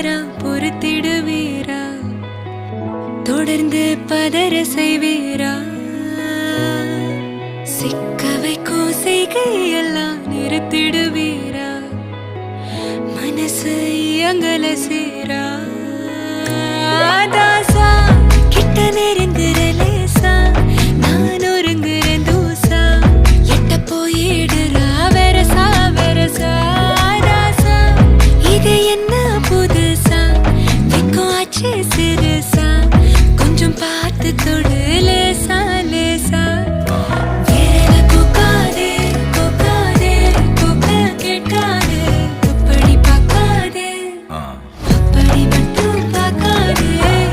தவறா பொறுத்திடுவீரா? தொடர்ந்து பதற செய்வீரா? சிக்க வைக்கும் செய்கையெல்லாம் நிறுத்திடுவீரா? மனசு இயங்கல சீரா? தாசா கிட்ட நெருங்குற லேசா, நான் ஒருங்குற தூசா, எட்ட போயிடுறா வெரசா வெரசா. தாசா இது என்ன புதுசா, வெக்கம் ஆச்சு சிறுசா, கொஞ்சம் பார்த்து தொடு